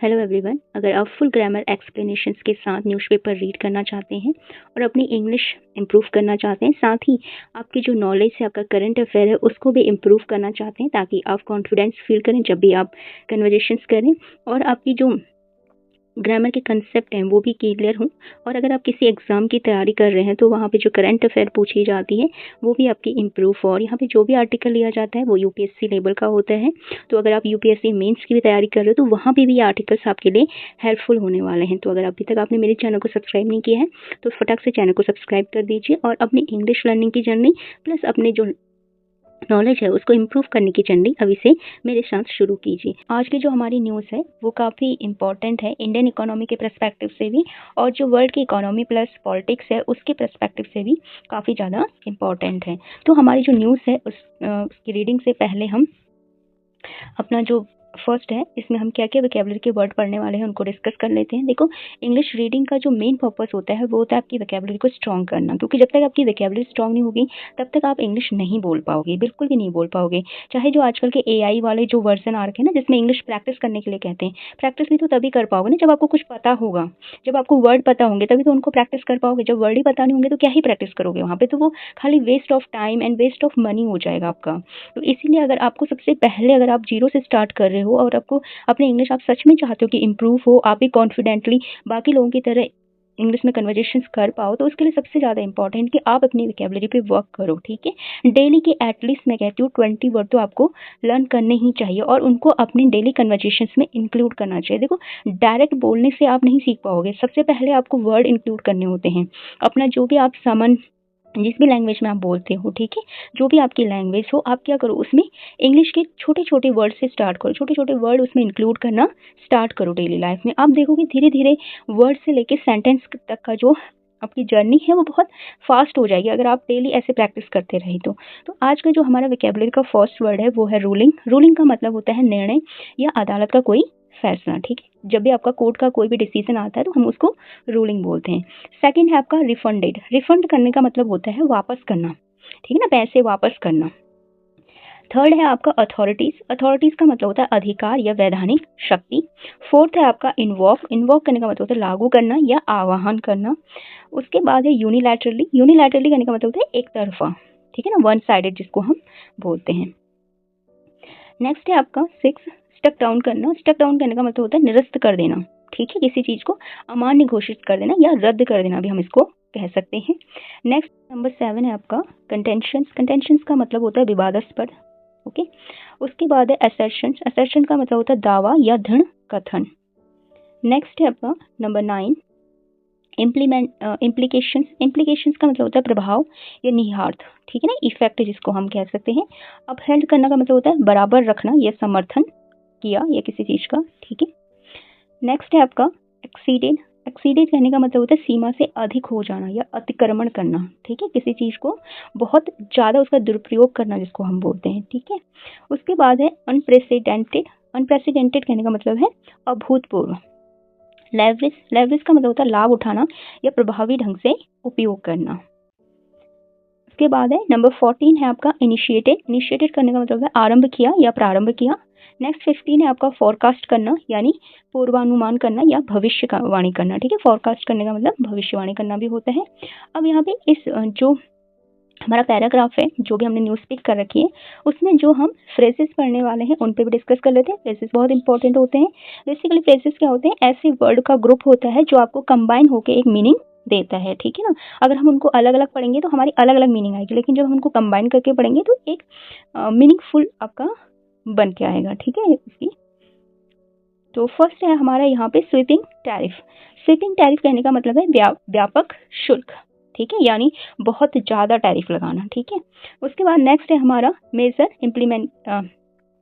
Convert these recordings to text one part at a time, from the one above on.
Hello everyone. अगर आप full grammar explanations के साथ न्यूज़पेपर रीड करना चाहते हैं और अपनी इंग्लिश इम्प्रूव करना चाहते हैं, साथ ही आपकी जो नॉलेज है, आपका करंट अफेयर है, उसको भी इम्प्रूव करना चाहते हैं ताकि आप कॉन्फिडेंस फील करें जब भी आप कन्वर्जेशंस करें और आपकी जो ग्रामर के कंसेप्ट हैं वो भी क्लियर हों। और अगर आप किसी एग्ज़ाम की तैयारी कर रहे हैं तो वहाँ पे जो करंट अफेयर पूछी जाती है वो भी आपकी इम्प्रूव हो। और यहाँ पे जो भी आर्टिकल लिया जाता है वो यूपीएससी लेवल का होता है। तो अगर आप यूपीएससी मेंस की भी तैयारी कर रहे हो तो वहाँ पे भी ये आर्टिकल्स आपके लिए हेल्पफुल होने वाले हैं। तो अगर अभी तक आपने मेरे चैनल को सब्सक्राइब नहीं किया है तो फटाक से चैनल को सब्सक्राइब कर दीजिए और अपनी इंग्लिश लर्निंग की जर्नी प्लस अपने जो नॉलेज है उसको इम्प्रूव करने की जर्नी अभी से मेरे साथ शुरू कीजिए। आज की जो हमारी न्यूज़ है वो काफ़ी इंपॉर्टेंट है इंडियन इकोनॉमी के पर्सपेक्टिव से भी, और जो वर्ल्ड की इकोनॉमी प्लस पॉलिटिक्स है उसके पर्सपेक्टिव से भी काफ़ी ज़्यादा इंपॉर्टेंट है। तो हमारी जो न्यूज़ है उसकी रीडिंग से पहले हम अपना जो फर्स्ट है इसमें हम क्या क्या वोकैबुलरी के वर्ड पढ़ने वाले हैं उनको डिस्कस कर लेते हैं। देखो, इंग्लिश रीडिंग का जो मेन पर्पस होता है वो होता है आपकी वोकैबुलरी को स्ट्रॉन्ग करना, क्योंकि जब तक आपकी वोकैबुलरी स्ट्रॉन्ग नहीं होगी तब तक आप इंग्लिश नहीं बोल पाओगे, बिल्कुल भी नहीं बोल पाओगे। चाहे जो आजकल के एआई वाले जो वर्जन आ रखे हैं ना, जिसमें इंग्लिश प्रैक्टिस करने के लिए कहते हैं, प्रैक्टिस भी तो तभी कर पाओगे ना जब आपको कुछ पता होगा, जब आपको वर्ड पता होंगे तभी तो उनको प्रैक्टिस कर पाओगे। जब वर्ड ही पता नहीं होंगे तो क्या ही प्रैक्टिस करोगे वहाँ पे, तो वो खाली waste of time and waste of money हो जाएगा आपका। तो इसीलिए अगर आपको सबसे पहले, अगर आप जीरो से स्टार्ट कर रहे हो और आपको अपनी इंग्लिश आप सच में चाहते हो कि इम्प्रूव हो, आप भी कॉन्फिडेंटली बाकी लोगों की तरह इंग्लिश में कन्वर्जेशंस कर पाओ, तो उसके लिए सबसे ज़्यादा इंपॉर्टेंट कि आप अपनी वोकैबुलरी पे वर्क करो। ठीक है, डेली के एटलीस्ट मैं कहती हूँ 20 वर्ड तो आपको लर्न करने ही चाहिए और उनको अपने डेली कन्वर्जेशंस में इंक्लूड करना चाहिए। देखो, डायरेक्ट बोलने से आप नहीं सीख पाओगे, सबसे पहले आपको वर्ड इंक्लूड करने होते हैं। अपना जो भी आप सामान जिस भी लैंग्वेज में आप बोलते हो, ठीक है, जो भी आपकी लैंग्वेज हो, आप क्या करो उसमें इंग्लिश के छोटे छोटे वर्ड से स्टार्ट करो, छोटे छोटे वर्ड उसमें इंक्लूड करना स्टार्ट करो डेली लाइफ में। आप देखोगे धीरे धीरे वर्ड से लेके सेंटेंस तक का जो आपकी जर्नी है वो बहुत फास्ट हो जाएगी अगर आप डेली ऐसे प्रैक्टिस करते रहे तो आज का जो हमारा वोकैबुलरी का फर्स्ट वर्ड है वो है रूलिंग। रूलिंग का मतलब होता है निर्णय या अदालत का कोई फैसला। ठीक है, जब भी आपका कोर्ट का कोई भी डिसीजन आता है तो हम उसको रूलिंग बोलते हैं। सेकंड है आपका रिफंडेड। रिफंड करने का मतलब होता है वापस करना, ठीक है ना, पैसे वापस करना। थर्ड है आपका अथॉरिटीज। अथॉरिटीज का मतलब होता है अधिकार या वैधानिक शक्ति। फोर्थ है आपका इन्वॉक। इन्वॉक करने का मतलब होता है लागू करना या आवाहन करना। उसके बाद है यूनिलैटरली। यूनिलैटरली करने का मतलब होता है एक तरफा, ठीक है ना, वन साइडेड जिसको हम बोलते हैं। नेक्स्ट है आपका सिक्स, स्टक डाउन करना। स्टक डाउन करने का मतलब होता है निरस्त कर देना, ठीक है, किसी चीज को अमान्य घोषित कर देना या रद्द कर देना भी हम इसको कह सकते हैं। नेक्स्ट नंबर 7 है आपका कंटेंशंस। कंटेंशंस का मतलब होता है विवादास्पद, ओके। उसके बाद है असर्शंस। असर्शन का मतलब होता है दावा या दृढ़ कथन। नेक्स्ट है आपका नंबर 9 इम्प्लीकेशंस। इम्प्लीकेशंस का मतलब होता है प्रभाव या निहितार्थ, ठीक है ना, इफेक्ट जिसको हम कह सकते हैं। अपहेल्ड करना का मतलब होता है बराबर रखना या समर्थन किया या किसी चीज का, ठीक है। नेक्स्ट है आपका एक्सीडेड। एक्सीडेड कहने का मतलब होता है सीमा से अधिक हो जाना या अतिक्रमण करना, ठीक है, किसी चीज को बहुत ज्यादा उसका दुरुपयोग करना जिसको हम बोलते हैं, ठीक है। उसके बाद है अनप्रेसिडेंटेड। अनप्रेसिडेंटेड कहने का मतलब है अभूतपूर्व। लेवरेज। लेवरेज का मतलब होता है लाभ उठाना या प्रभावी ढंग से उपयोग करना। उसके बाद है नंबर 14 है आपका इनिशिएटेड। इनिशिएटेड करने का मतलब है आरंभ किया या प्रारंभ किया। नेक्स्ट 15 है आपका फोरकास्ट करना, यानी पूर्वानुमान करना या भविष्यवाणी करना, ठीक है। फोरकास्ट करने का मतलब भविष्यवाणी करना भी होता है। अब यहाँ पे इस जो हमारा पैराग्राफ है, जो भी हमने न्यूज़ पिक कर रखी है, उसमें जो हम फ्रेजेस पढ़ने वाले हैं उन पे भी डिस्कस कर लेते हैं। फ्रेजेस बहुत इंपॉर्टेंट होते हैं। बेसिकली फ्रेजेस क्या होते हैं, ऐसे वर्ड का ग्रुप होता है जो आपको कंबाइन होकर एक मीनिंग देता है, ठीक है ना। अगर हम उनको अलग अलग पढ़ेंगे तो हमारी अलग अलग मीनिंग आएगी, लेकिन जब हम उनको कंबाइन करके पढ़ेंगे तो एक मीनिंगफुल आपका बन के आएगा, ठीक है इसकी। तो फर्स्ट है हमारा यहाँ पे स्वीपिंग टैरिफ। स्वीपिंग टैरिफ कहने का मतलब है व्यापक शुल्क, ठीक है, यानी बहुत ज़्यादा टैरिफ लगाना, ठीक है। उसके बाद नेक्स्ट है हमारा मेजर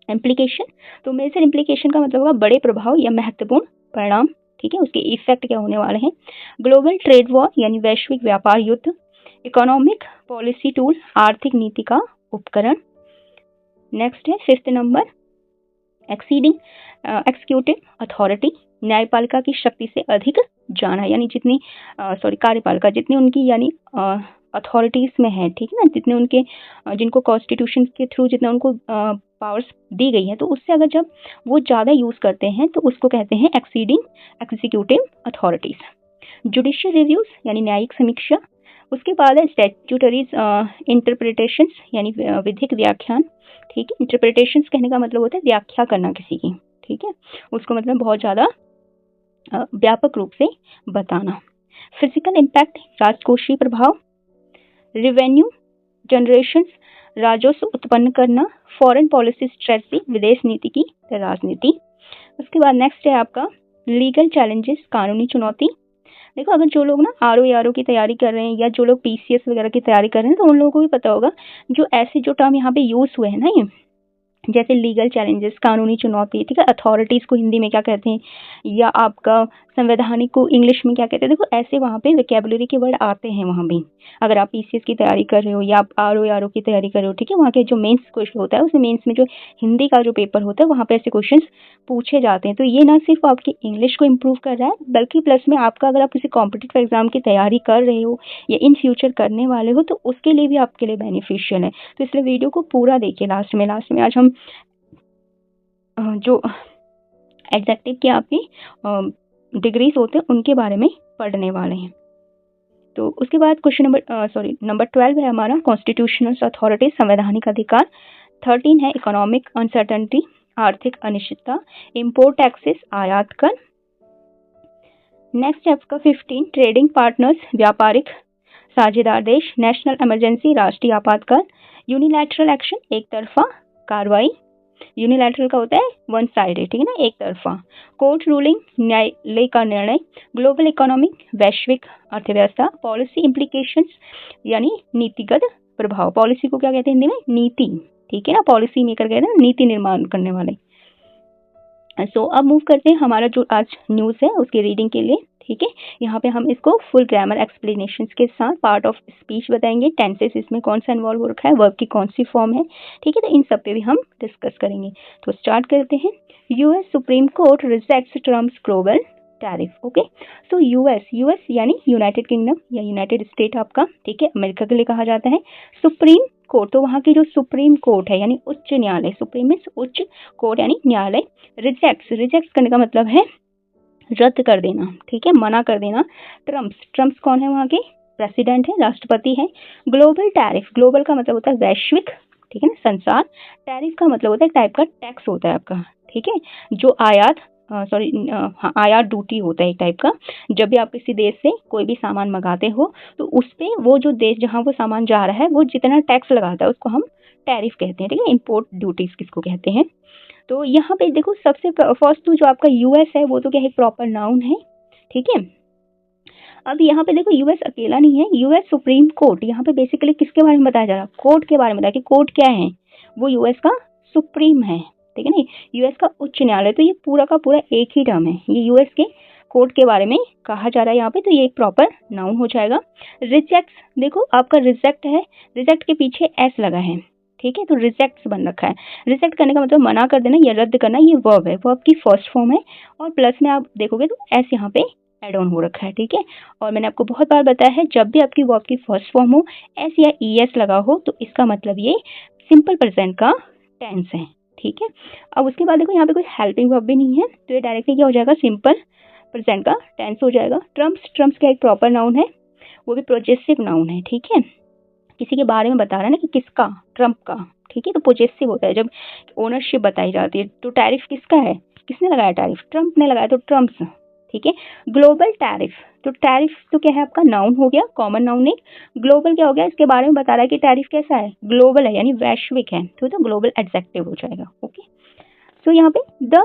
इम्प्लीकेशन। तो मेजर इम्प्लीकेशन का मतलब होगा बड़े प्रभाव या महत्वपूर्ण परिणाम, ठीक है, उसके इफेक्ट क्या होने वाले हैं। ग्लोबल ट्रेड वॉर यानी वैश्विक व्यापार युद्ध। इकोनॉमिक पॉलिसी टूल, आर्थिक नीति का उपकरण। नेक्स्ट है 5th number exceeding executive authority. न्यायपालिका की शक्ति से अधिक जाना, यानी जितनी कार्यपालिका जितनी उनकी यानी अथॉरिटीज में है, ठीक है ना, जितने उनके जिनको कॉन्स्टिट्यूशन के थ्रू जितना उनको पावर्स दी गई है, तो उससे अगर जब वो ज़्यादा यूज़ करते हैं तो उसको कहते हैं exceeding executive authorities. Judicial reviews यानी न्यायिक समीक्षा, उसके बाद है स्टैट्यूटरीज इंटरप्रिटेशंस यानी विधिक व्याख्यान। ठीक है, इंटरप्रिटेशंस कहने का मतलब होता है व्याख्या करना किसी की। ठीक है, उसको मतलब बहुत ज़्यादा व्यापक रूप से बताना। फिजिकल इम्पैक्ट राजकोषीय प्रभाव, रेवेन्यू जनरेशन राजस्व उत्पन्न करना, फॉरेन पॉलिसी स्ट्रेटजी विदेश नीति की राजनीति। उसके बाद नेक्स्ट है आपका लीगल चैलेंजेस कानूनी चुनौती। देखो अगर जो लोग ना आरओ की तैयारी कर रहे हैं या जो लोग पीसीएस वगैरह की तैयारी कर रहे हैं तो उन लोगों को भी पता होगा जो ऐसे जो टर्म यहाँ पे यूज हुए हैं ना, ये जैसे लीगल चैलेंजेस कानूनी चुनौती, ठीक है, अथॉरिटीज को हिंदी में क्या कहते हैं या आपका संवैधानिक को इंग्लिश में क्या कहते हैं। देखो ऐसे वहाँ पे वोकैबुलरी के वर्ड आते हैं वहाँ भी, अगर आप पीसीएस की तैयारी कर रहे हो या आप आरओ की तैयारी कर रहे हो। ठीक है, वहाँ के जो मेंस क्वेश्चन होता है उसमें मेंस में जो हिंदी का जो पेपर होता है वहाँ पे ऐसे क्वेश्चन पूछे जाते हैं। तो ये ना सिर्फ आपकी इंग्लिश को इम्प्रूव कर रहा है बल्कि प्लस में आपका अगर आप किसी कॉम्पिटिटिव एग्जाम की तैयारी कर रहे हो या इन फ्यूचर करने वाले हो तो उसके लिए भी आपके लिए बेनिफिशियल है। तो इसलिए वीडियो को पूरा देखिए लास्ट में आज हम जो एग्जेक्टिव की आपकी डिग्रीज होते हैं उनके बारे में पढ़ने वाले हैं। तो उसके बाद क्वेश्चन नंबर 12 है हमारा कॉन्स्टिट्यूशनल अथॉरिटी संवैधानिक अधिकार। 13 है इकोनॉमिक अनसर्टेनिटी आर्थिक अनिश्चितता, इम्पोर्ट टैक्सेस आयात कर। नेक्स्ट है आपका 15 ट्रेडिंग पार्टनर्स व्यापारिक साझेदार देश, नेशनल इमरजेंसी राष्ट्रीय आपातकाल, यूनिलैटरल एक्शन एक तरफा कार्रवाई। यूनिलैटरल का होता है वन साइडेड, ठीक है ना, एक तरफा। कोर्ट रूलिंग न्यायालय का निर्णय, ग्लोबल इकोनॉमी वैश्विक अर्थव्यवस्था, पॉलिसी इम्प्लीकेशंस यानी नीतिगत प्रभाव। पॉलिसी को क्या कहते हैं हिंदी में, नीति। ठीक है ना, पॉलिसी मेकर कहते हैं नीति निर्माण करने वाले। सो अब मूव करते हैं हमारा जो आज न्यूज़ है उसकी रीडिंग के लिए। ठीक है, यहाँ पे हम इसको फुल ग्रामर एक्सप्लेनेशंस के साथ पार्ट ऑफ स्पीच बताएंगे, टेंसेस इसमें कौन सा इन्वॉल्व हो रखा है, वर्ब की कौन सी फॉर्म है। ठीक है, तो इन सब पे भी हम डिस्कस करेंगे। तो स्टार्ट करते हैं। US supreme court rejects Trump's global tariff. Okay, so US यानी यूनाइटेड किंगडम या यूनाइटेड स्टेट आपका, ठीक है, अमेरिका के लिए कहा जाता है। सुप्रीम कोर्ट, तो वहाँ की जो सुप्रीम कोर्ट है यानी उच्च न्यायालय, सुप्रीम मीन्स उच्च, कोर्ट यानी न्यायालय। रिजेक्ट करने का मतलब है रद्द कर देना, ठीक है, मना कर देना। ट्रम्प्स कौन है, वहाँ के प्रेसिडेंट है, राष्ट्रपति है। ग्लोबल टैरिफ, ग्लोबल का मतलब होता है वैश्विक, ठीक है ना, संसार। टैरिफ का मतलब होता है टाइप का टैक्स होता है आपका, ठीक है, जो आयात ड्यूटी होता है एक टाइप का। जब भी आप किसी देश से कोई भी सामान मंगाते हो तो उस पे वो जो देश जहाँ वो सामान जा रहा है वो जितना टैक्स लगाता है उसको हम टैरिफ कहते हैं। ठीक है, इम्पोर्ट ड्यूटीज किसको कहते हैं। तो यहाँ पे देखो सबसे फर्स्ट तो जो आपका यूएस है वो तो क्या है, प्रॉपर नाउन है। ठीक है, अब यहाँ पे देखो यूएस अकेला नहीं है, यूएस सुप्रीम कोर्ट यहाँ पे बेसिकली किसके बारे में बताया जा रहा है, कोर्ट के बारे में बताया कि कोर्ट क्या है, वो यूएस का सुप्रीम है। ठीक है ना, यूएस का उच्च न्यायालय। तो ये पूरा का पूरा एक ही टर्म है, ये यूएस के कोर्ट के बारे में कहा जा रहा है यहाँ पे, तो ये एक प्रॉपर नाउन हो जाएगा। रिजेक्ट, देखो आपका रिजेक्ट है, रिजेक्ट के पीछे एस लगा है, ठीक है, तो रिजेक्ट बन रखा है। रिजेक्ट करने का मतलब मना कर देना या रद्द करना, ये वर्ब है, वर्ब की फर्स्ट फॉर्म है और प्लस में आप देखोगे तो एस यहाँ पे एड ऑन हो रखा है। ठीक है, और मैंने आपको बहुत बार बताया है जब भी आपकी वर्ब की फर्स्ट फॉर्म हो, एस या ईएस लगा हो, तो इसका मतलब ये सिंपल प्रेजेंट का टेंस है। ठीक है, अब उसके बाद देखो यहाँ पे कोई हेल्पिंग वर्ब भी नहीं है, तो ये डायरेक्टली क्या हो जाएगा, सिंपल प्रेजेंट का टेंस हो जाएगा। ट्रम्प्स का एक प्रॉपर नाउन है, वो भी पोजेसिव नाउन है। ठीक है, किसी के बारे में बता रहा है ना कि किसका, ट्रम्प का, ठीक है, तो पोजेसिव होता है जब ओनरशिप बताई जाती है। तो टैरिफ किसका है, किसने लगाया टैरिफ, ट्रम्प ने लगाया, तो ट्रम्प्स। ठीक है, ग्लोबल टैरिफ, तो टैरिफ तो क्या है आपका नाउन हो गया, कॉमन नाउन नहीं। ग्लोबल क्या हो गया, इसके बारे में बता रहा है कि टैरिफ कैसा है, ग्लोबल है यानी वैश्विक है, तो ग्लोबल एडजेक्टिव हो जाएगा। ओके, सो यहाँ पे the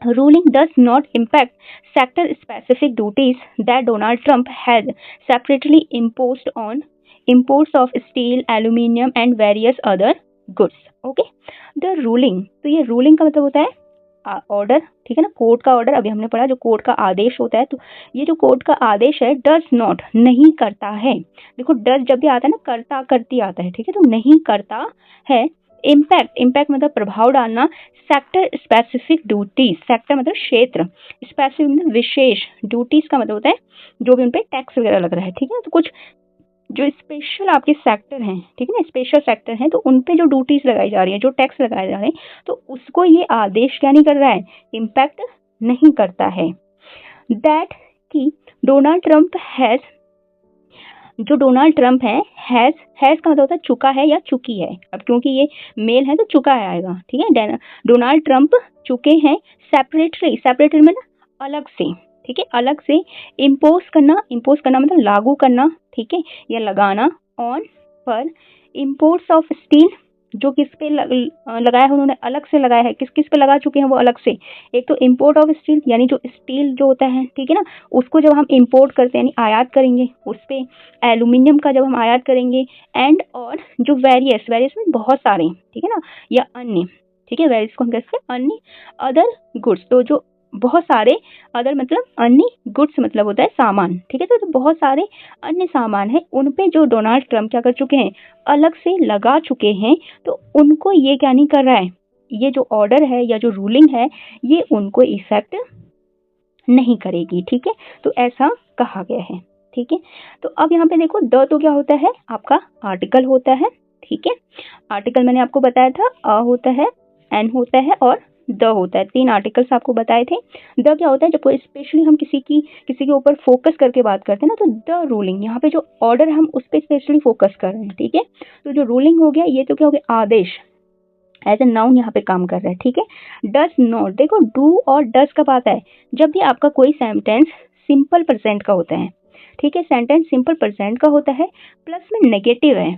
ruling does not impact sector specific duties that Donald Trump had separately imposed on imports of steel, aluminium and various other goods. Okay, the ruling, तो ये ruling का मतलब होता है ऑर्डर, ठीक है ना, कोर्ट का ऑर्डर। अभी हमने पढ़ा जो कोर्ट का आदेश होता है, तो ये जो कोर्ट का आदेश है डज नॉट, नहीं करता है। देखो डज जब भी आता है ना, करता करती आता है, ठीक है, तो नहीं करता है। इम्पैक्ट मतलब प्रभाव डालना। सेक्टर स्पेसिफिक ड्यूटीज, सेक्टर मतलब क्षेत्र, स्पेसिफिक मतलब विशेष, ड्यूटीज का मतलब होता है जो भी उन पे टैक्स वगैरह लग रहा है। ठीक है, तो कुछ जो स्पेशल आपके सेक्टर हैं, ठीक है ना, स्पेशल सेक्टर हैं, तो उन पे जो ड्यूटीज लगाई जा रही है, जो टैक्स लगाए जा रहे हैं, तो उसको ये आदेश क्या नहीं कर रहा है, इम्पैक्ट नहीं करता है। दैट कि डोनाल्ड ट्रंप हैज, जो डोनाल्ड ट्रंप है, हैज का मतलब होता है चुका है या चुकी है। अब क्योंकि ये मेल है तो चुका है आएगा, ठीक है। डोनाल्ड ट्रंप चुके हैं सेपरेटली में अलग से, ठीक है, अलग से इम्पोज करना मतलब लागू करना, ठीक है, या लगाना ऑन पर इम्पोर्ट्स ऑफ स्टील, जो किस पे लगाया है उन्होंने, अलग से लगाया है, किस किस पे लगा चुके हैं वो अलग से। एक तो इम्पोर्ट ऑफ स्टील, यानी जो स्टील जो होता है, ठीक है ना, उसको जब हम इम्पोर्ट करते हैं यानी आयात करेंगे, उस पे एल्यूमिनियम का जब हम आयात करेंगे, एंड और जो वेरियस में बहुत सारे, ठीक है ना, या अन्य, ठीक है, वेरियस को हम कहते हैं अन्य, अदर गुड्स, तो जो बहुत सारे, अदर मतलब अन्य, गुड्स मतलब होता है सामान, ठीक है। तो बहुत सारे अन्य सामान है, उन पे जो डोनाल्ड ट्रंप क्या कर चुके हैं, अलग से लगा चुके हैं, तो उनको ये क्या नहीं कर रहा है, ये जो ऑर्डर है या जो रूलिंग है, ये उनको इफेक्ट नहीं करेगी, ठीक है। तो ऐसा कहा गया है, ठीक है। तो अब यहाँ पे देखो, द तो क्या होता है, आपका आर्टिकल होता है, ठीक है। आर्टिकल मैंने आपको बताया था, अ होता है, एन होता है और द होता है, 3 आर्टिकल्स आपको बताए थे। द क्या होता है, जब कोई स्पेशली हम किसी के ऊपर फोकस करके बात करते हैं ना, तो द रूलिंग, यहाँ पे जो ऑर्डर हम उस पर स्पेशली फोकस कर रहे हैं, ठीक है। तो जो रूलिंग हो गया, ये तो क्या हो गया, आदेश, एज ए नाउन यहाँ पे काम कर रहा है, ठीक है। डज नॉट, देखो डू और डज कब आता है, जब भी आपका कोई सेंटेंस सिंपल प्रेजेंट का होता है, ठीक है। सेंटेंस सिंपल प्रेजेंट का होता है, प्लस में नेगेटिव है,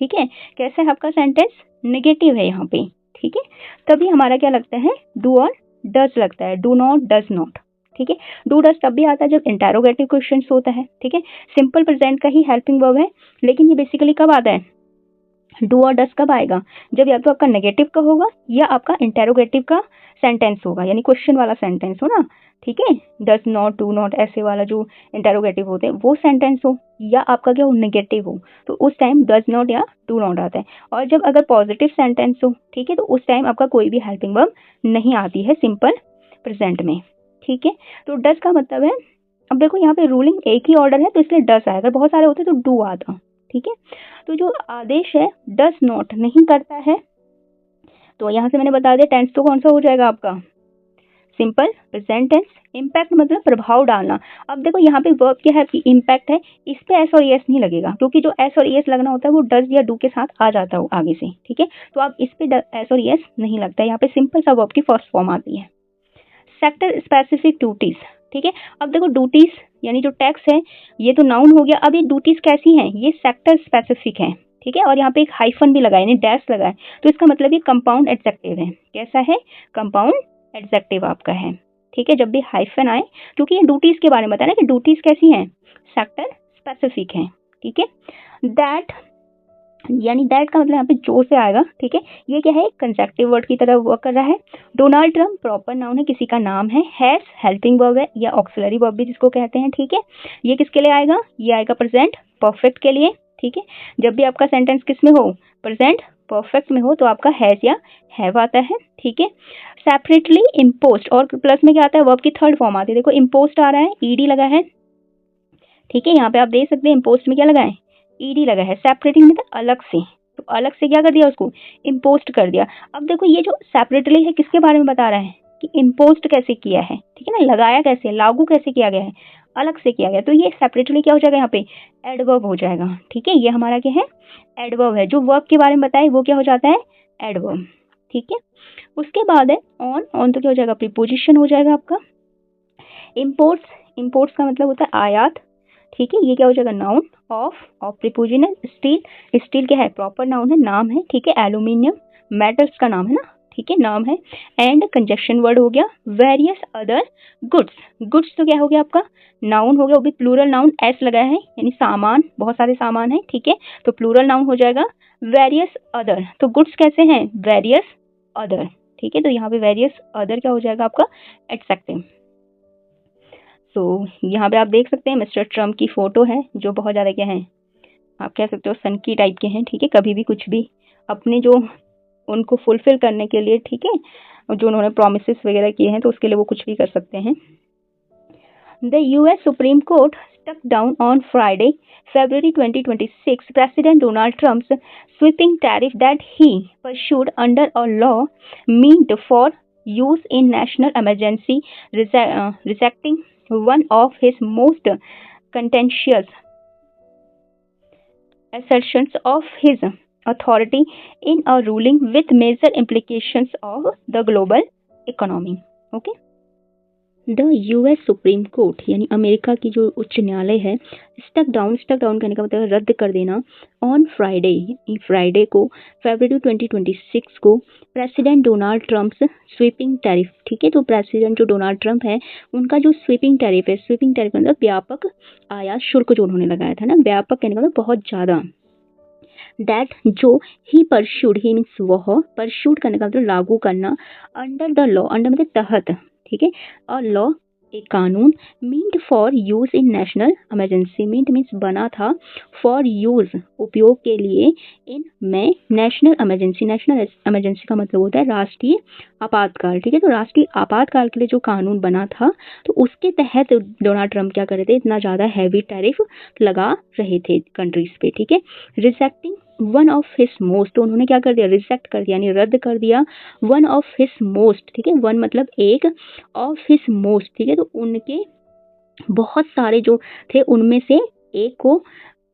ठीक है। कैसा है आपका सेंटेंस, नेगेटिव है यहाँ पे, ठीक है। तभी हमारा क्या लगता है, डू और डज लगता है, डू नॉट, डज नॉट, ठीक है। डू डज तब भी आता है जब इंटेरोगेटिव क्वेश्चंस होता है, ठीक है। सिंपल प्रेजेंट का ही हेल्पिंग वर्ब है, लेकिन ये बेसिकली कब आता है, डू और डज कब आएगा, जब या तो आपका नेगेटिव का होगा या आपका इंटेरोगेटिव का सेंटेंस होगा, यानी क्वेश्चन वाला सेंटेंस हो ना, ठीक है। डज नॉट, डू नॉट, ऐसे वाला जो इंटेरोगेटिव होते हैं वो सेंटेंस हो, या आपका क्या हो, नेगेटिव हो, तो उस टाइम डज नॉट या डू नॉट आता है। और जब अगर पॉजिटिव सेंटेंस हो, ठीक है, तो उस टाइम आपका कोई भी हेल्पिंग वर्ब नहीं आती है सिंपल प्रेजेंट में, ठीक है। तो डज का मतलब है, अब देखो यहाँ पे रूलिंग एक ही ऑर्डर है तो इसलिए डज आएगा, अगर बहुत सारे होते तो डू आता, ठीक है। तो जो आदेश है डज नॉट नहीं करता है, तो यहाँ से मैंने बता दिया टेंस तो कौन सा हो जाएगा आपका, सिंपल प्रेजेंट टेंस। इम्पैक्ट मतलब प्रभाव डालना। अब देखो यहाँ पे वर्ब क्या है कि इम्पैक्ट है, इस पे एस और एस नहीं लगेगा, क्योंकि जो एस और एस लगना होता है वो डज या डू के साथ आ जाता है आगे से, ठीक है। तो अब इस पे एस और एस नहीं लगता है, यहाँ पे सिंपल सा वर्ब की फर्स्ट फॉर्म आती है। सेक्टर स्पेसिफिक ड्यूटीज, ठीक है। अब देखो ड्यूटीज यानी जो टैक्स है, ये तो नाउन हो गया। अब ये ड्यूटीज कैसी हैं, ये सेक्टर स्पेसिफिक है, ठीक है। और यहाँ पे एक हाइफन भी लगा है, यानी डैश लगा है, तो इसका मतलब ये कंपाउंड एडजेक्टिव है। कैसा है, कंपाउंड एडजेक्टिव आपका है, ठीक है, जब भी हाइफन आए, क्योंकि ये ड्यूटीज के बारे में बताया ना कि ड्यूटीज कैसी हैं, सेक्टर स्पेसिफिक है, ठीक है। दैट, यानी दैट का मतलब यहाँ पे जो से आएगा, ठीक है। ये क्या है, कंसेक्टिव वर्ड की तरह वर्क कर रहा है। डोनाल्ड ट्रंप प्रॉपर नाउन है, किसी का नाम है। हैज हेल्पिंग वर्ब है या ऑक्सिलरी वर्ब भी जिसको कहते हैं, ठीक है। ये किसके लिए आएगा, ये आएगा प्रेजेंट परफेक्ट के लिए, ठीक है। जब भी आपका सेंटेंस किस में हो, प्रेजेंट परफेक्ट में हो, तो आपका हैज या हैव आता है, ठीक है। सेपरेटली इम्पोज्ड, और प्लस में क्या आता है, वर्ब की थर्ड फॉर्म आती है। देखो इम्पोज्ड आ रहा है, ईडी लगा है, ठीक है। यहाँ पे आप देख सकते हैं इम्पोज्ड में क्या लगा है, ईडी लगा है। सेपरेटिंग मतलब अलग से, तो अलग से क्या कर दिया, उसको इम्पोज्ड कर दिया। अब देखो ये जो सेपरेटली है किसके बारे में बता रहा है, कि इम्पोज्ड कैसे किया है, ठीक है ना, लगाया कैसे, लागू कैसे किया गया है, अलग से किया गया। तो ये सेपरेटली क्या हो जाएगा, यहाँ पे एडवर्ब हो जाएगा, ठीक है। ये हमारा क्या है, एडवर्ब है। जो वर्ब के बारे में बताए वो क्या हो जाता है, एडवर्ब, ठीक है। उसके बाद है ऑन तो क्या हो जाएगा, प्रीपोजिशन हो जाएगा आपका। इम्पोर्ट्स का मतलब होता है आयात, ठीक है। ये क्या हो जाएगा, नाउन। ऑफ प्रीपोजिशन, स्टील क्या है, प्रॉपर नाउन है, नाम है, ठीक है। एल्यूमिनियम मेटल्स का नाम है ना, ठीक है, नाम है। एंड कंजक्शन वर्ड हो गया। वेरियस अदर गुड्स तो क्या हो गया आपका, नाउन हो गया, वो भी प्लूरल नाउन, एस लगा है, यानी सामान, बहुत सारे सामान है, ठीक है। तो प्लूरल नाउन हो जाएगा। वेरियस अदर, तो गुड्स कैसे हैं, वेरियस अदर, ठीक है। तो यहाँ पे वेरियस अदर क्या हो जाएगा आपका, एडजेक्टिव। तो यहाँ पे आप देख सकते हैं मिस्टर ट्रम्प की फोटो है, जो बहुत ज़्यादा क्या है, आप कह सकते हो सनकी टाइप के हैं, ठीक है। कभी भी कुछ भी अपने जो उनको फुलफिल करने के लिए, ठीक है, जो उन्होंने प्रोमिसेस वगैरह किए हैं, तो उसके लिए वो कुछ भी कर सकते हैं। The US supreme court struck down on Friday, February 2026, President Donald Trump's sweeping tariff that he pursued under a law meant for use in national emergency, rejecting one of his most contentious assertions of his authority in a ruling with major implications of the global economy. Okay. The US supreme court यानी America की जो उच्च न्यायालय है stuck down कहने का मतलब रद्द कर देना ऑन फ्राइडे को फरवरी 2026 को president Donald Trump's sweeping tariff, ठीक है। तो प्रेसिडेंट जो डोनाल्ड ट्रम्प है उनका जो स्वीपिंग टैरिफ है, स्वीपिंग टैरिफ मतलब व्यापक आयात शुल्क जो उन्होंने लगाया था ना, व्यापक कहने का मतलब बहुत ज़्यादा, दैट जो ही परशूड, ही मीन्स वह, परशूड करने का मतलब लागू करना, अंडर द लॉ, अंडर मतलब तहत, ठीक है, और लॉ एक कानून, meant for use in national emergency, meant means बना था, फॉर यूज उपयोग के लिए, इन में नेशनल इमरजेंसी का मतलब होता है राष्ट्रीय आपातकाल, ठीक है। तो राष्ट्रीय आपातकाल के लिए जो कानून बना था तो उसके तहत डोनाल्ड ट्रम्प क्या कर रहे थे, इतना ज़्यादा हैवी टैरिफ लगा रहे थे कंट्रीज पे, ठीक है। Rejecting one of his most, तो उन्होंने क्या कर दिया, रिजेक्ट कर दिया यानी रद्द कर दिया, वन ऑफ हिज मोस्ट, ठीक है, वन मतलब एक, ऑफ हिज मोस्ट, ठीक है, तो उनके बहुत सारे जो थे उनमें से एक को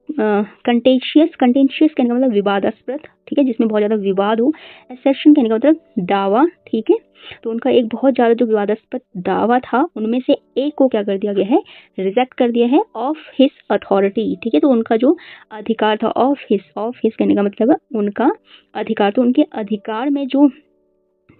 कंटेंशियस कहने का मतलब विवादास्पद, ठीक है, जिसमें बहुत ज़्यादा विवाद हो, एसेशन कहने का मतलब दावा, ठीक है, तो उनका एक बहुत ज़्यादा जो विवादास्पद दावा था उनमें से एक को क्या कर दिया गया है, रिजेक्ट कर दिया है, ऑफ हिज अथॉरिटी, ठीक है, तो उनका जो अधिकार था, ऑफ हिज कहने का मतलब है उनका अधिकार, तो उनके अधिकार में जो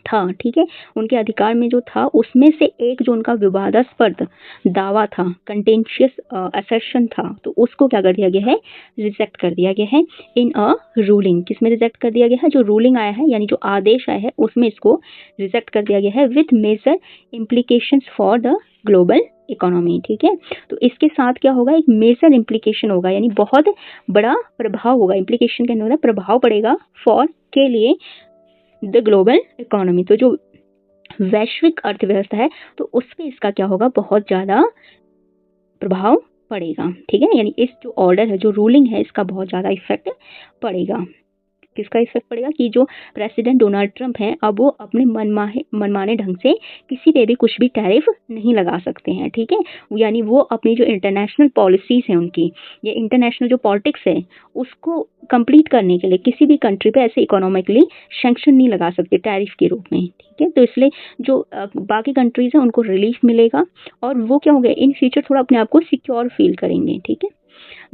था, ठीक है, उनके अधिकार में जो था उसमें से एक जो उनका विवादास्पद दावा था, कंटेंशियस असर्शन था, तो उसको क्या कर दिया गया है, रिजेक्ट कर दिया गया है इन अ रूलिंग, किसमें रिजेक्ट कर दिया गया है, जो रूलिंग आया है यानी जो आदेश आया है उसमें इसको रिजेक्ट कर दिया गया है, with major implications for the global economy, ठीक है। तो इसके साथ क्या होगा, एक मेजर इम्प्लीकेशन होगा यानी बहुत बड़ा प्रभाव होगा, इम्प्लीकेशन के अंदर प्रभाव पड़ेगा, फॉर के लिए, द ग्लोबल इकोनॉमी, तो जो वैश्विक अर्थव्यवस्था है तो उस पर इसका क्या होगा, बहुत ज़्यादा प्रभाव पड़ेगा, ठीक है, यानी इस जो ऑर्डर है, जो रूलिंग है, इसका बहुत ज़्यादा इफेक्ट पड़ेगा। किसका इफेक्ट पड़ेगा कि जो प्रेसिडेंट डोनाल्ड ट्रंप हैं अब वो अपने मनमाने ढंग से किसी पे भी कुछ भी टैरिफ नहीं लगा सकते हैं, ठीक है, यानी वो अपनी जो इंटरनेशनल पॉलिसीज हैं उनकी, ये इंटरनेशनल जो पॉलिटिक्स है उसको कंप्लीट करने के लिए किसी भी कंट्री पे ऐसे इकोनॉमिकली सैंक्शन नहीं लगा सकते टैरिफ के रूप में, ठीक है। तो इसलिए जो बाकी कंट्रीज हैं उनको रिलीफ मिलेगा और वो क्या हो गया, इन फ्यूचर थोड़ा अपने आप को सिक्योर फील करेंगे, ठीक है।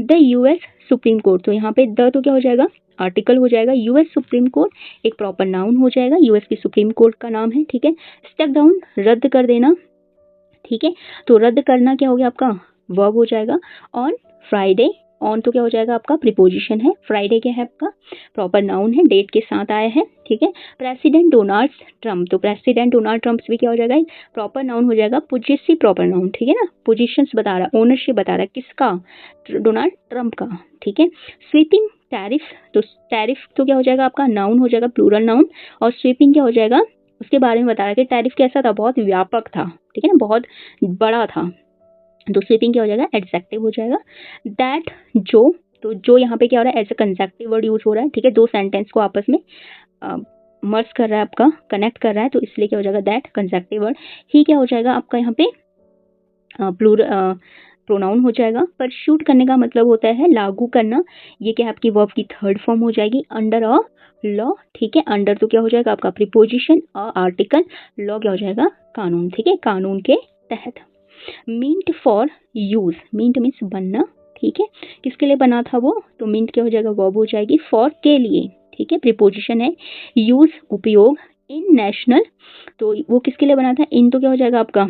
द यूएस सुप्रीम कोर्ट, तो यहाँ पे द तो क्या हो जाएगा, आर्टिकल हो जाएगा, यूएस सुप्रीम कोर्ट एक प्रॉपर नाउन हो जाएगा, यूएस की सुप्रीम कोर्ट का नाम है, ठीक है। स्टेप डाउन रद्द कर देना, ठीक है, तो रद्द करना क्या हो गया आपका, वर्ब हो जाएगा, ऑन फ्राइडे, ऑन तो क्या हो जाएगा आपका प्रीपोजिशन है, फ्राइडे क्या है आपका प्रॉपर नाउन है, डेट के साथ आया है, ठीक है। प्रेसिडेंट डोनाल्ड ट्रम्प, तो प्रेसिडेंट डोनाल्ड ट्रम्प भी क्या हो जाएगा, प्रॉपर नाउन हो जाएगा, पोजेसिव प्रॉपर नाउन, ठीक है ना, पोजीशंस बता रहा है, ओनरशिप बता रहा है, किसका, डोनाल्ड ट्रम्प का, ठीक है। स्वीपिंग टैरिफ, तो टैरिफ तो क्या हो जाएगा आपका नाउन हो जाएगा, प्लूरल नाउन, और स्वीपिंग क्या हो जाएगा, उसके बारे में बता रहा है कि टैरिफ कैसा था, बहुत व्यापक था, ठीक है ना, बहुत बड़ा था, तो स्वीपिंग क्या हो जाएगा, एडजेक्टिव हो जाएगा। दैट जो, तो जो यहाँ पे क्या हो रहा है, as a conjunctive word use हो रहा है, ठीक है, दो सेंटेंस को आपस में मर्ज कर रहा है, आपका कनेक्ट कर रहा है, तो इसलिए क्या हो जाएगा, दैट कंजक्टिव वर्ड। ही क्या हो जाएगा आपका यहाँ पे प्रोनाउन हो जाएगा। परस्यूट करने का मतलब होता है लागू करना, ये क्या आपकी वर्ब की थर्ड फॉर्म हो जाएगी, अंडर अ लॉ, ठीक है, अंडर तो क्या हो जाएगा आपका प्रीपोजिशन, आर्टिकल, लॉ क्या हो जाएगा कानून, ठीक है, कानून के तहत। Meant for use, meant means बनना, ठीक है, किसके लिए बना था वो, तो मींट क्या हो जाएगा वर्ब हो जाएगी, फॉर के लिए, ठीक है, प्रीपोजिशन है, यूज उपयोग, इन नेशनल, तो वो किसके लिए बना था, इन तो क्या हो जाएगा आपका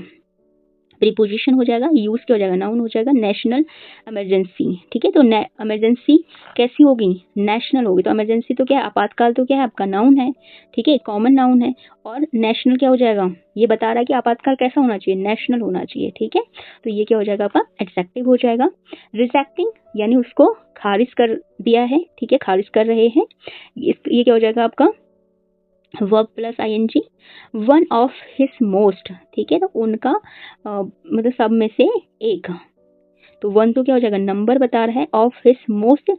प्रीपोजिशन हो जाएगा, यूज क्या हो जाएगा नाउन हो जाएगा, नेशनल इमरजेंसी, ठीक है, तो इमरजेंसी कैसी होगी, नेशनल होगी, तो इमरजेंसी तो क्या है, आपातकाल तो क्या है आपका नाउन है, ठीक है, कॉमन नाउन है, और नेशनल क्या हो जाएगा, ये बता रहा है कि आपातकाल कैसा होना चाहिए, नेशनल होना चाहिए, ठीक है, तो ये क्या हो जाएगा आपका एडजेक्टिव हो जाएगा। रिजेक्टिंग यानी उसको खारिज कर दिया है, ठीक है, खारिज कर रहे हैं, ये क्या हो जाएगा आपका verb plus ING, one of his most, ठीक है, तो उनका मतलब सब में से एक, तो 1 तो क्या हो जाएगा, नंबर बता रहा है of his most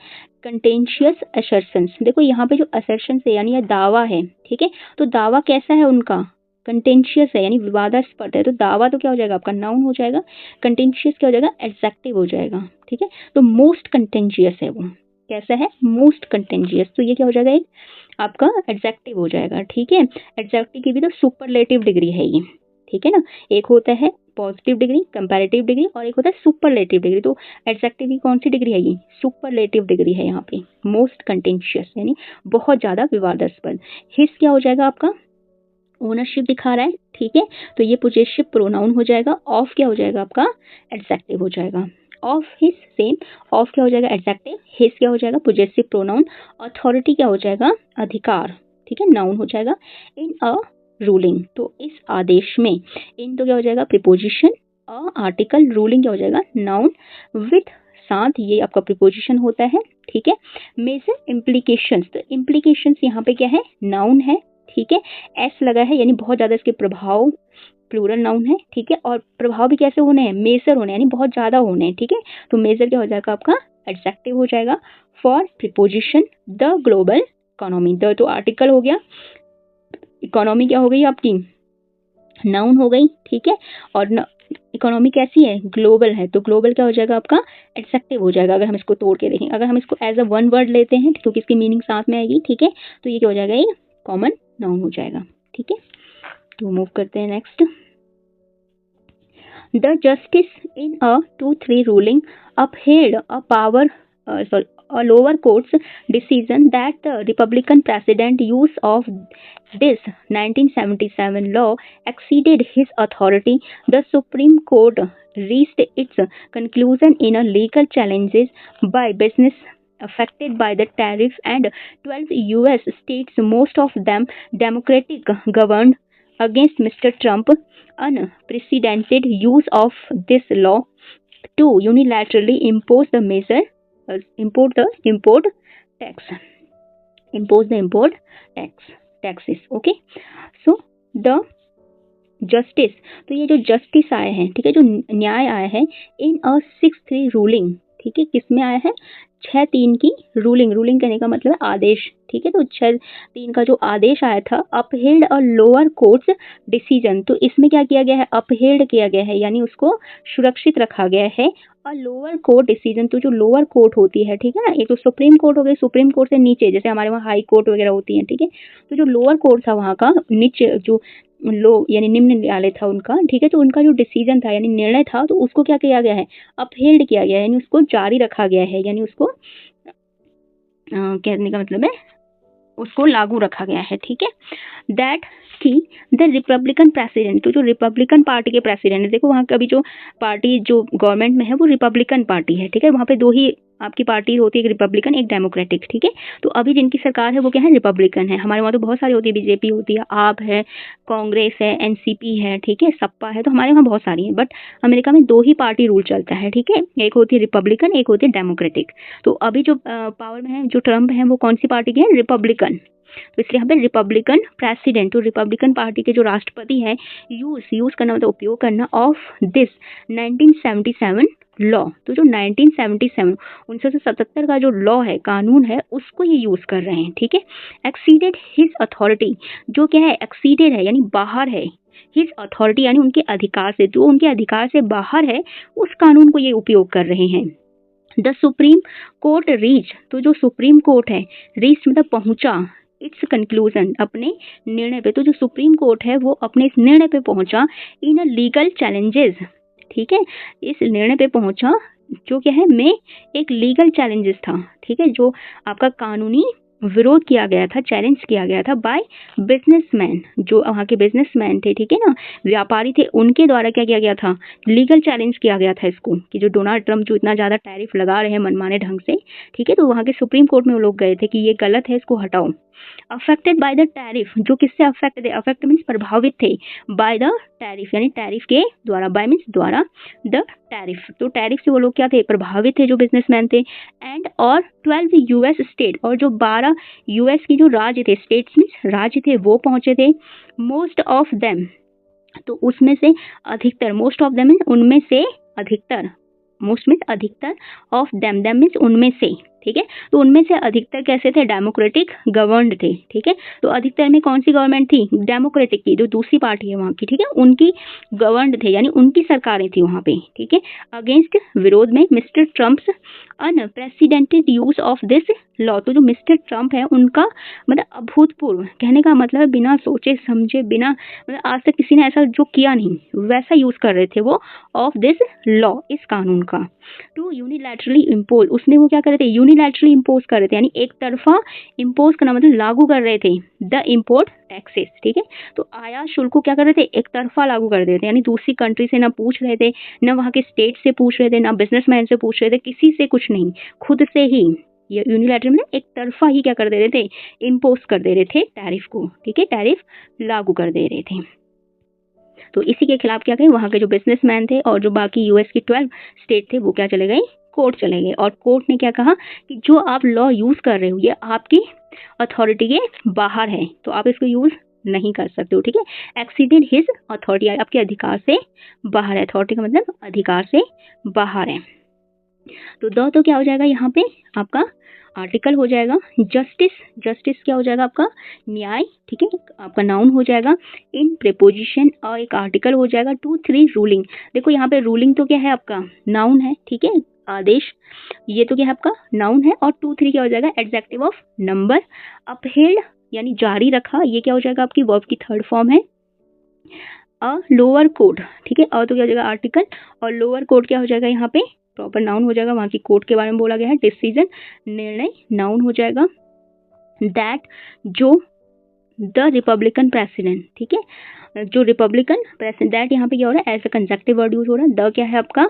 contentious assertions. देखो यहाँ पे जो असर्शंस है यानी यह दावा है, ठीक है, तो दावा कैसा है उनका, कंटेंशियस है यानी विवादास्पद है, तो दावा तो क्या हो जाएगा आपका नाउन हो जाएगा, कंटेंशियस क्या हो जाएगा, एडजेक्टिव हो जाएगा, ठीक है। तो मोस्ट कंटेंशियस है वो, कैसा है, मोस्ट कंटेंशियस, तो ये क्या हो जाएगा, एक आपका एडजेक्टिव हो जाएगा, ठीक है। एडजेक्टिव की भी तो सुपरलेटिव डिग्री है ये, ठीक है ना। एक होता है पॉजिटिव डिग्री, कंपैरेटिव डिग्री, और एक होता है सुपरलेटिव डिग्री। तो एडजेक्टिव की कौन सी डिग्री है, ये सुपरलेटिव डिग्री है यहाँ पे। मोस्ट कंटेंशियस यानी बहुत ज्यादा विवादास्पद। हिस क्या हो जाएगा आपका, ओनरशिप दिखा रहा है, ठीक है, तो ये पोजेसिव प्रोनाउन हो जाएगा। ऑफ क्या हो जाएगा आपका, एडजेक्टिव हो जाएगा। ऑफ हिज, सेम, ऑफ क्या हो जाएगा, एडजेक्टिव, हिज क्या हो जाएगा, पोजेसिव प्रोनाउन, अथॉरिटी क्या हो जाएगा, अधिकार, ठीक है, नाउन हो जाएगा। इन अ रूलिंग, तो इस आदेश में, इन तो क्या हो जाएगा प्रीपोजिशन, अ आर्टिकल, रूलिंग क्या हो जाएगा नाउन, विथ साथ ये आपका प्रीपोजिशन होता है, ठीक है। मेजर इम्प्लीकेशंस, तो इम्प्लीकेशंस यहाँ पे क्या है, नाउन है, ठीक है, एस लगा है यानी बहुत ज्यादा इसके प्रभाव, प्लूरल नाउन है, ठीक है, और प्रभाव भी कैसे होने हैं, मेजर होने यानी बहुत ज्यादा होने हैं, ठीक है। तो मेजर क्या हो जाएगा आपका, एडजेक्टिव हो जाएगा। For preposition the global economy, the तो आर्टिकल हो गया, इकोनॉमी क्या हो गई आपकी, नाउन हो गई, ठीक है, और इकोनॉमी कैसी है, ग्लोबल है, तो ग्लोबल क्या हो जाएगा आपका, एडजेक्टिव हो जाएगा। अगर हम इसको तोड़ के देखें, अगर हम इसको एज अ वन वर्ड लेते हैं तो किसकी मीनिंग साथ में आएगी, ठीक है, तो ये क्या हो जाएगा, ये कॉमन नाउन हो जाएगा, ठीक है। तो मूव करते हैं next. The justice in a 2-3 ruling upheld a lower court's decision that the Republican president use of this 1977 law exceeded his authority. The Supreme Court reached its conclusion in a legal challenges by business affected by the tariff and 12 U.S. states, most of them Democratic, governed against Mr. Trump unprecedented use of this law to unilaterally impose the measure import tax impose the import taxes, okay। So the justice, तो ये जो justice आए हैं, ठीक है, जो न्याय आया है इन अ 6-3 रूलिंग, ठीक है, किसमें आया है, 6-3 की रूलिंग, रूलिंग कहने का मतलब है आदेश, ठीक है, तो 6-3 का जो आदेश आया था, upheld a lower courts decision, तो इसमें क्या किया गया है, अपहेल्ड किया गया है यानी उसको सुरक्षित रखा गया है। अ लोअर कोर्ट डिसीजन, तो जो लोअर कोर्ट होती है, ठीक है ना, एक तो सुप्रीम कोर्ट हो गई, सुप्रीम कोर्ट से नीचे जैसे हमारे वहाँ हाई कोर्ट वगैरह होती है, ठीक है, तो जो लोअर कोर्ट था वहाँ का नीचे जो लो यानी निम्न न्यायालय था उनका, ठीक है, तो उनका जो डिसीजन था यानी निर्णय था, तो उसको क्या किया गया है, अपहेल्ड किया गया है यानी उसको जारी रखा गया है, यानी उसको कहने का मतलब है उसको लागू रखा गया है, ठीक है। दैट कि द रिपब्लिकन प्रेसिडेंट, तो जो रिपब्लिकन पार्टी के प्रेसिडेंट है, देखो वहाँ का भी जो पार्टी जो गवर्नमेंट में है वो रिपब्लिकन पार्टी है, ठीक है, वहाँ पे दो ही आपकी पार्टी होती है, एक रिपब्लिकन एक डेमोक्रेटिक, ठीक है, तो अभी जिनकी सरकार है वो क्या है, रिपब्लिकन है। हमारे वहाँ तो बहुत सारी होती है, बीजेपी होती है, आप है, कांग्रेस है, एनसीपी है, ठीक है, सपा है, तो हमारे वहाँ बहुत सारी है, बट अमेरिका में 2 ही पार्टी रूल चलता है, ठीक है, एक होती है रिपब्लिकन, एक होती है डेमोक्रेटिक। तो अभी जो पावर में है जो ट्रम्प है वो कौन सी पार्टी के हैं, रिपब्लिकन, तो इसलिए यहाँ पे रिपब्लिकन प्रेसिडेंट, तो रिपब्लिकन पार्टी के जो राष्ट्रपति है, यूज करना मतलब उपयोग करना ऑफ दिस 1977 लॉ, तो जो 1977 1977 का जो लॉ है, कानून है, उसको ये यूज कर रहे हैं, ठीक है। एक्सीडेड हिज अथॉरिटी, जो क्या है, एक्सीडेड है यानी बाहर है, हिज अथॉरिटी यानी उनके अधिकार से, जो उनके अधिकार से बाहर है, उस कानून को ये उपयोग कर रहे हैं। द सुप्रीम कोर्ट रीच, तो जो सुप्रीम कोर्ट है, रीच मतलब पहुंचा, इट्स कंक्लूजन अपने निर्णय पे, तो जो सुप्रीम कोर्ट है वो अपने इस निर्णय पे पहुंचा इन अ लीगल चैलेंजेस, ठीक है, इस निर्णय पे पहुंचा जो क्या है में एक लीगल चैलेंजेस था, ठीक है, जो आपका कानूनी विरोध किया गया था, चैलेंज किया गया था बाय बिजनेसमैन, जो वहाँ के बिजनेसमैन थे, ठीक है ना, व्यापारी थे, उनके द्वारा क्या किया गया था, लीगल चैलेंज किया गया था इसको, कि जो डोनाल्ड ट्रम्प जो इतना ज़्यादा टैरिफ लगा रहे हैं मनमाने ढंग से, ठीक है, तो वहाँ के सुप्रीम कोर्ट में वो लोग गए थे कि ये गलत है, इसको हटाओ। अफेक्टेड बाय द टैरिफ, जो किससे अफेक्ट थे, अफेक्ट मीन्स प्रभावित थे, बाय द टैरिफ यानी टैरिफ के द्वारा, बाय मीन्स द्वारा, द टैरिफ, तो टैरिफ से वो लोग क्या थे, प्रभावित थे जो बिजनेसमैन थे। एंड और 12 यूएस स्टेट, और जो 12 यूएस की जो राज्य थे, स्टेट्स मीन्स राज्य थे, वो पहुंचे थे। मोस्ट ऑफ देम, तो उसमें से अधिकतर, मोस्ट ऑफ देम उनमें से अधिकतर, मोस्ट मीन्स अधिकतर, ऑफ देम, देम मीन्स उनमें से, ठीक है। तो उनमें से अधिकतर कैसे थे, डेमोक्रेटिक गवर्नड थे, ठीक है। तो अधिकतर में कौन सी गवर्नमेंट थी, डेमोक्रेटिक की, जो दूसरी पार्टी है वहाँ की, ठीक है, उनकी गवर्नड थे, यानी उनकी सरकारें थी वहाँ पे, ठीक है। अगेंस्ट, विरोध में, mister Trump's unprecedented use of this law, तो जो मिस्टर ट्रम्प है उनका मतलब अभूतपूर्व, कहने का मतलब बिना सोचे समझे, बिना मतलब आज तक किसी ने ऐसा जो किया नहीं वैसा यूज कर रहे थे वो, ऑफ दिस लॉ, इस कानून का, टू यूनिलैटरली इम्पोज, उसने वो क्या कर रहे थे, यूनिलैटरली इम्पोज कर रहे थे, यानी एक तरफा इम्पोज करना मतलब लागू कर रहे थे, द इम्पोर्ट टैक्सेस, ठीक है। तो आयात शुल्क को क्या कर रहे थे, एक तरफा लागू कर रहे थे, यानी दूसरी कंट्री से ना पूछ रहे थे, ना वहाँ के स्टेट से पूछ रहे थे, ना बिजनेसमैन से पूछ रहे थे, किसी से कुछ नहीं, खुद से ही, ये यूनिलैटरल में एक तरफा ही क्या कर दे रहे थे, इम्पोज कर दे रहे थे टैरिफ को, ठीक है, टैरिफ लागू कर दे रहे थे। तो इसी के खिलाफ क्या कहें, वहाँ के जो बिजनेसमैन थे और जो बाकी यूएस की 12 स्टेट थे वो क्या चले गए, कोर्ट चले गए, और कोर्ट ने क्या कहा कि जो आप लॉ यूज कर रहे हो ये आपकी अथॉरिटी के बाहर है, तो आप इसको यूज नहीं कर सकते हो, ठीक है। एक्सीडेड हिज अथॉरिटी, आपके अधिकार से बाहर है, अथॉरिटी का मतलब अधिकार से बाहर है। तो क्या हो जाएगा यहाँ पे आपका आर्टिकल हो जाएगा, जस्टिस, जस्टिस क्या हो जाएगा आपका, न्याय, ठीक है, आपका नाउन हो जाएगा, इन प्रीपोजिशन और एक आर्टिकल हो जाएगा, 2 3 रूलिंग, देखो यहाँ पे रूलिंग तो क्या है आपका नाउन है, ठीक है, आदेश, ये तो क्या है आपका नाउन है, और 2 3 क्या हो जाएगा, एडजेक्टिव ऑफ नंबर, अपहेल्ड यानी जारी रखा, ये क्या हो जाएगा आपकी वर्ब की थर्ड फॉर्म है, अ लोअर कोर्ट, ठीक है, और तो क्या हो जाएगा आर्टिकल, और लोअर कोर्ट क्या हो जाएगा यहाँ पे प्रॉपर नाउन हो जाएगा, वहाँ की कोर्ट के बारे में बोला गया है, डिसीजन निर्णय नाउन हो जाएगा, दैट जो द रिपब्लिकन प्रेसिडेंट, ठीक है, जो रिपब्लिकन प्रेसिडेंट, दैट यहाँ पे क्या हो रहा है, as a conjunctive word use हो रहा है, द क्या है आपका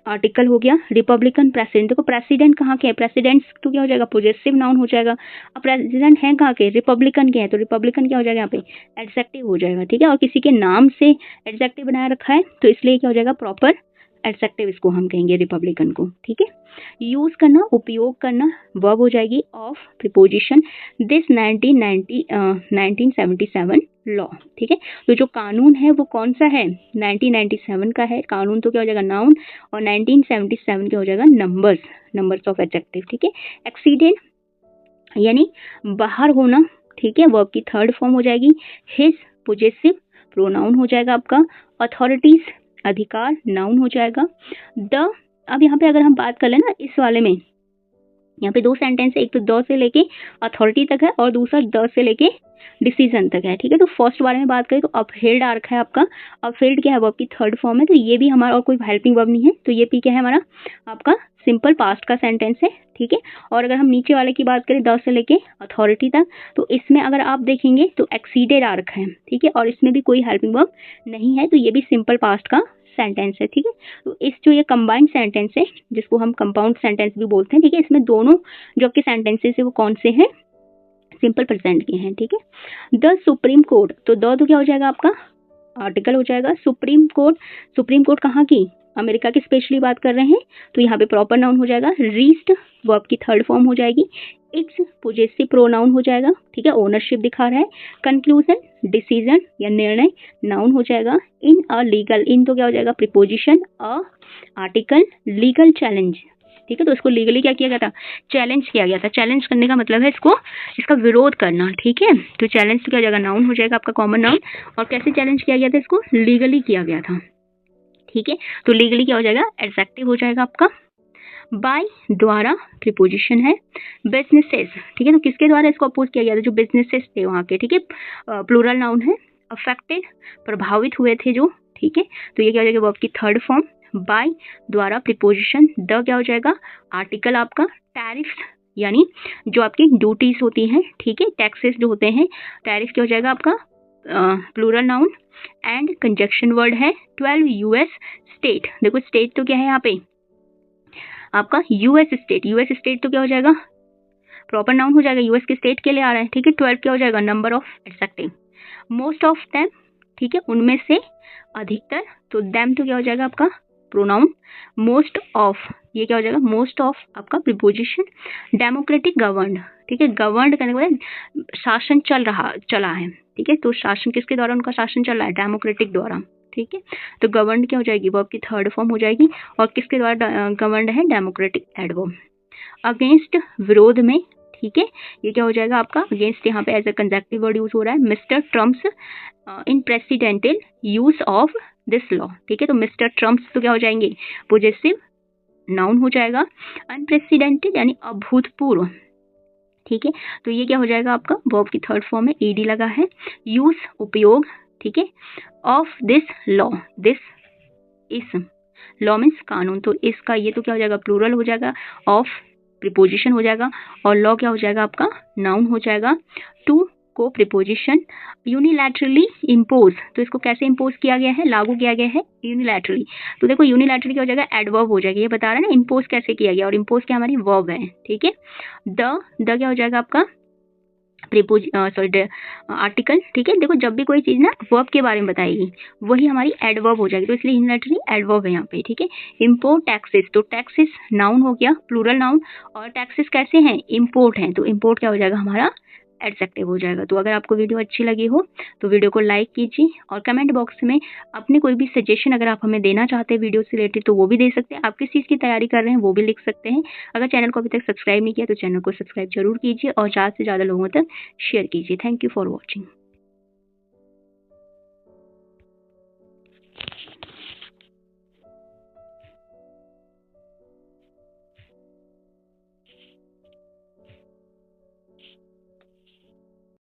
आर्टिकल हो गया, रिपब्लिकन प्रेसिडेंट, देखो प्रेसिडेंट कहाँ के है, प्रेसिडेंट्स तो क्या हो जाएगा पॉजेसिव नाउन हो जाएगा, अब प्रेसिडेंट है कहाँ के, रिपब्लिकन के हैं, तो रिपब्लिकन क्या हो जाएगा यहाँ पे एडजेक्टिव हो जाएगा, ठीक है, और किसी के नाम से एडजेक्टिव बनाया रखा है तो इसलिए क्या हो जाएगा प्रॉपर एडजेक्टिव, इसको हम कहेंगे रिपब्लिकन को, ठीक है। यूज करना, उपयोग करना, वर्ब हो जाएगी ऑफ प्रीपोजिशन, दिस 1977 लॉ, ठीक है। तो जो कानून है वो कौन सा है, 1997 का है कानून, तो क्या हो जाएगा नाउन, और 1977 क्या हो जाएगा नंबर्स, नंबर्स ऑफ एडजेक्टिव, ठीक है। एक्सीडेंट यानी बाहर होना, ठीक है, वर्ब की थर्ड फॉर्म हो जाएगी, हिज पोजेसिव प्रोनाउन हो जाएगा आपका, अथॉरिटीज अधिकार नाउन हो जाएगा, द, अब यहाँ पे अगर हम बात कर लें ना इस वाले में, यहाँ पे 2 सेंटेंस है, एक तो द से लेके अथॉरिटी तक है और दूसरा द से लेके डिसीजन तक है, ठीक है। तो फर्स्ट बारे में बात करें तो अपहेल्ड आ रखा है आपका, अपहेल्ड क्या है वर्ब की थर्ड फॉर्म है, तो ये भी हमारा और कोई हेल्पिंग वर्ब नहीं है, तो ये भी क्या है हमारा आपका सिंपल पास्ट का सेंटेंस है, ठीक है। और अगर हम नीचे वाले की बात करें द से लेके अथॉरिटी तक, तो इसमें अगर आप देखेंगे तो एक्सीडेड आ रखा है, ठीक है, और इसमें भी कोई हेल्पिंग वर्ब नहीं है, तो ये भी सिंपल पास्ट का सेंटेंस है, ठीक है। तो इस जो ये कंबाइंड सेंटेंस है जिसको हम कंपाउंड सेंटेंस भी बोलते हैं, ठीक है, इसमें दोनों जो आपके सेंटेंसेस है वो कौन से हैं, सिंपल प्रेजेंट के हैं, ठीक है। द सुप्रीम कोर्ट, तो द तो क्या हो जाएगा आपका आर्टिकल हो जाएगा, सुप्रीम कोर्ट, सुप्रीम कोर्ट कहाँ की, अमेरिका की स्पेशली बात कर रहे हैं, तो यहाँ पे प्रॉपर नाउन हो जाएगा, रीच्ड वर्ब की थर्ड फॉर्म हो जाएगी, इट्स पोजेसिव प्रोनाउन हो जाएगा, ठीक है, ओनरशिप दिखा रहा है, कंक्लूजन डिसीजन या निर्णय नाउन हो जाएगा, इन अ लीगल, इन तो क्या हो जाएगा preposition, a article, legal challenge, ठीक है, तो इसको लीगली क्या किया गया था, चैलेंज किया गया था, चैलेंज करने का मतलब है इसको, इसका विरोध करना, ठीक है। तो चैलेंज तो क्या हो जाएगा नाउन हो जाएगा आपका कॉमन नाउन, और कैसे चैलेंज किया गया था इसको, लीगली किया गया था, ठीक है। तो लीगली क्या हो जाएगा एडजेक्टिव हो जाएगा आपका, बाय द्वारा प्रीपोजिशन है, बिजनेसेस, ठीक है, तो किसके द्वारा इसको अपोज किया गया था, जो बिजनेसेस थे वहाँ के, ठीक है, प्लूरल नाउन है, अफेक्टेड प्रभावित हुए थे जो, ठीक है, तो ये क्या हो जाएगा वर्ब की थर्ड फॉर्म, बाय द्वारा प्रीपोजिशन, द क्या हो जाएगा आर्टिकल आपका, टैरिफ यानी जो आपकी ड्यूटीज होती हैं, ठीक है, टैक्सेस जो होते हैं, टैरिफ क्या हो जाएगा आपका plural noun, and conjunction word है 12 यूएस स्टेट, देखो स्टेट तो क्या है यहाँ पे आपका यूएस स्टेट, यूएस स्टेट तो क्या हो जाएगा प्रॉपर नाउन हो जाएगा, यूएस के स्टेट के लिए आ रहा है, ठीक है। 12 क्या हो जाएगा number of adjective, most of them, ठीक है, उनमें से अधिकतर, तो देम तो क्या हो जाएगा आपका प्रोनाउन, मोस्ट ऑफ ये क्या हो जाएगा मोस्ट ऑफ आपका प्रीपोजिशन, डेमोक्रेटिक गवर्नड, ठीक है, गवर्नड करने के बाद शासन चला है, ठीक है, तो शासन किसके द्वारा उनका शासन चल रहा है डेमोक्रेटिक द्वारा, ठीक है। तो गवर्नड क्या हो जाएगी, वर्ब की थर्ड फॉर्म हो जाएगी और किसके द्वारा गवर्नड है, डेमोक्रेटिक एडवर्ब। अगेंस्ट विरोध में, ठीक है, ये क्या हो जाएगा आपका अगेंस्ट, यहाँ पे as a conjunctive word use हो रहा है। Mr Trump's in presidential use of this law, ठीक है। तो मिस्टर ट्रम्प्स तो क्या हो जाएंगे, पोजेसिव नाउन हो जाएगा। अनप्रेसिडेंटेड यानी अभूतपूर्व, ठीक है। तो ये क्या हो जाएगा आपका वर्ब की थर्ड फॉर्म में ईडी लगा है। यूज उपयोग, ठीक है, ऑफ दिस लॉ, दिस इस लॉ मीन्स कानून, तो इसका ये तो क्या हो जाएगा प्लूरल हो जाएगा, ऑफ प्रिपोजिशन हो जाएगा और लॉ क्या हो जाएगा आपका नाउन हो जाएगा। टू को प्रिपोजिशन, यूनिलैटरली इम्पोज, तो इसको कैसे इम्पोज किया गया है, लागू किया गया है यूनिलैटरली। तो देखो यूनिलैटरली क्या हो जाएगा, एडवर्ब हो जाएगा, ये बता रहा है ना इम्पोज कैसे किया गया, और इम्पोज क्या हमारी वर्ब है, ठीक है। द क्या हो जाएगा आपका आर्टिकल, ठीक है। देखो जब भी कोई चीज ना वर्ब के बारे में बताएगी वही हमारी एडवर्ब हो जाएगी, तो इसलिए यूनिलैटरली एडवर्ब है यहाँ पे, ठीक है। इम्पोर्ट टैक्सेस, तो टैक्सेस नाउन हो गया, प्लूरल नाउन, और टैक्सेस कैसे हैं, इम्पोर्ट हैं, तो इम्पोर्ट क्या हो जाएगा हमारा एडजेक्टिव हो जाएगा। तो अगर आपको वीडियो अच्छी लगी हो तो वीडियो को लाइक कीजिए और कमेंट बॉक्स में अपने कोई भी सजेशन अगर आप हमें देना चाहते हैं वीडियो से रिलेटेड तो वो भी दे सकते हैं। आप किस चीज़ की तैयारी कर रहे हैं वो भी लिख सकते हैं। अगर चैनल को अभी तक सब्सक्राइब नहीं किया तो चैनल को सब्सक्राइब जरूर कीजिए और ज़्यादा से ज़्यादा लोगों तक शेयर कीजिए। Thank you for watching.